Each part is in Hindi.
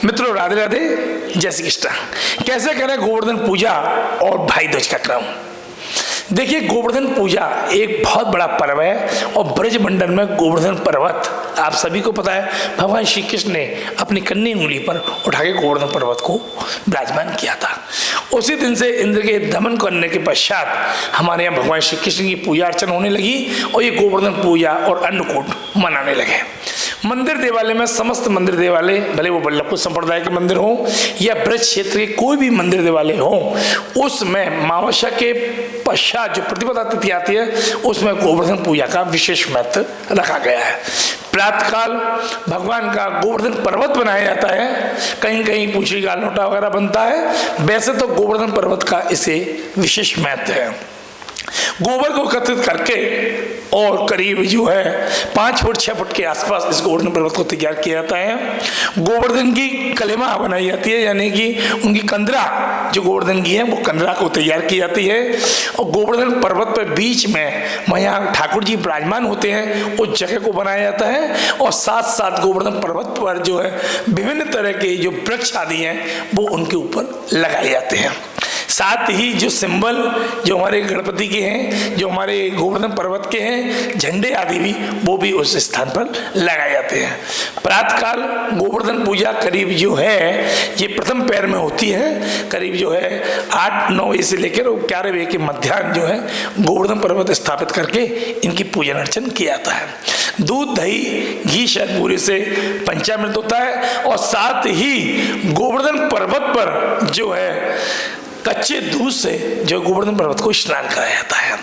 मित्रों राधे राधे, जय श्री कृष्ण। कैसे करें गोवर्धन पूजा और भाई दूज का क्रम। देखिए, गोवर्धन पूजा एक बहुत बड़ा पर्व है और ब्रज मंडल में गोवर्धन पर्वत आप सभी को पता है, भगवान श्री कृष्ण ने अपनी कन्नी उंगली पर उठा के गोवर्धन पर्वत को विराजमान किया था। उसी दिन से इंद्र के दमन करने के पश्चात हमारे यहाँ भगवान श्री कृष्ण की पूजा अर्चना होने लगी और ये गोवर्धन पूजा और अन्नकूट मनाने लगे। मंदिर देवालय में समस्त मंदिर देवालय, भले वो बल्लभपुर संप्रदाय के मंदिर हो या ब्रज क्षेत्र के कोई भी मंदिर देवालय हो, उसमें मावस्या के पश्चात जो प्रतिपदा तिथि आती है उसमें गोवर्धन पूजा का विशेष महत्व रखा गया है। प्रातःकाल भगवान का गोवर्धन पर्वत बनाया जाता है, कहीं कहीं पूछी का लोटा वगैरह बनता है। वैसे तो गोवर्धन पर्वत का इसे विशेष महत्व है। गोबर को एकत्रित करके और करीब जो है 5 फुट 6 फुट के आसपास इस गोवर्धन पर्वत को तैयार किया जाता है। गोवर्धन की कलेमा बनाई जाती है, यानी कि उनकी कंदरा जो गोवर्धन की है वो कंदरा को तैयार की जाती है और गोवर्धन पर्वत पर बीच में वहाँ ठाकुर जी विराजमान होते हैं, उस जगह को बनाया जाता है और साथ साथ गोवर्धन पर्वत पर जो है विभिन्न तरह के जो वृक्ष आदि हैं वो उनके ऊपर लगाए जाते हैं। साथ ही जो सिंबल जो हमारे गणपति के हैं, जो हमारे गोवर्धन पर्वत के हैं, झंडे आदि भी वो भी उस स्थान पर लगाए जाते हैं। प्रातःकाल गोवर्धन पूजा करीब जो है ये प्रथम पैर में होती है, करीब जो है 8-9 बजे से लेकर 11 बजे के मध्याह्न जो है गोवर्धन पर्वत स्थापित करके इनकी पूजन अर्चन किया जाता है। दूध दही घी शहद पूरी से पंचामृत होता है और साथ ही गोवर्धन पर्वत पर जो है कच्चे दूध से जो गोवर्धन पर्वत को स्नान कराया जाता है।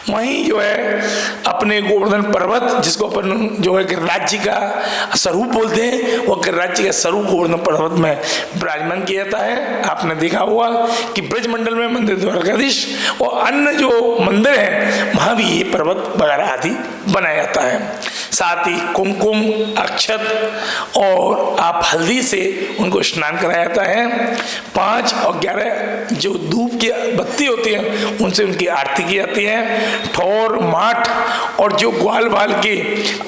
वहीं जो है अपने गोवर्धन पर्वत जिसको अपन जो है गिरिराज जी का स्वरूप बोलते हैं, वो गिरिराज जी का स्वरूप गोवर्धन पर्वत में विराजमान किया जाता है। आपने देखा हुआ कि ब्रज मंडल में मंदिर द्वारकाधीश और अन्य जो मंदिर हैं वहाँ भी ये पर्वत वगैरह आदि बनाया जाता है। साथ ही कुमकुम अक्षत और आप हल्दी से उनको स्नान कराया जाता है। 5 और 11 जो धूप की बत्ती होती है उनसे उनकी आरती की जाती है। ठौर माठ और जो ग्वाल बाल के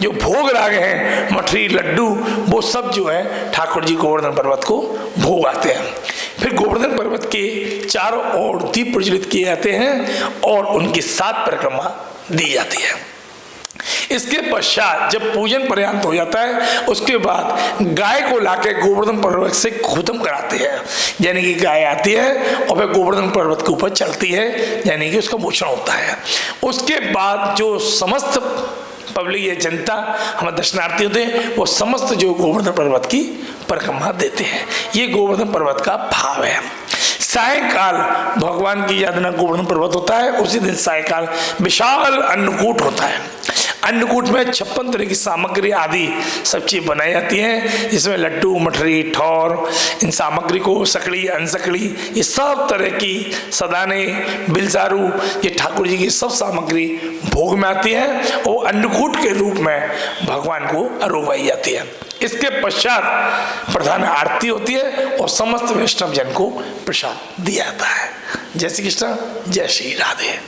जो भोग राग हैं, मठरी लड्डू, वो सब जो है ठाकुर जी गोवर्धन पर्वत को भोग आते हैं। फिर गोवर्धन पर्वत के चारों ओर दीप प्रज्वलित किए जाते हैं और उनकी 7 परिक्रमा दी जाती है। इसके पश्चात जब पूजन पर्यंत हो जाता है उसके बाद गाय को लाके गोवर्धन पर्वत से खत्म कराते हैं, यानी कि गाय आती है और फिर गोवर्धन पर्वत के ऊपर चढ़ती है, यानी कि उसका मोचन होता है। उसके बाद जो समस्त पब्लिक या जनता हमारे दर्शनार्थी होते हैं वो समस्त जो गोवर्धन पर्वत की परिक्रमा देते हैं। ये गोवर्धन पर्वत का भाव है। सायकाल भगवान की यादना गोवर्धन पर्वत होता है, उसी दिन सायकाल विशाल अन्नकूट होता है। अन्नकूट में 56 तरह की सामग्री आदि सब चीज बनाई जाती है, जिसमें लड्डू मठरी ठौर, इन सामग्री को सकड़ी अनसकड़ी ये सब तरह की सदाने बिलसारू ये ठाकुर जी की सब सामग्री भोग में आती है और अन्नकूट के रूप में भगवान को अरोगाई जाती है। इसके पश्चात प्रधान आरती होती है और समस्त वैष्णव जन को प्रसाद दिया जाता है। जय श्री कृष्ण, जय श्री राधे।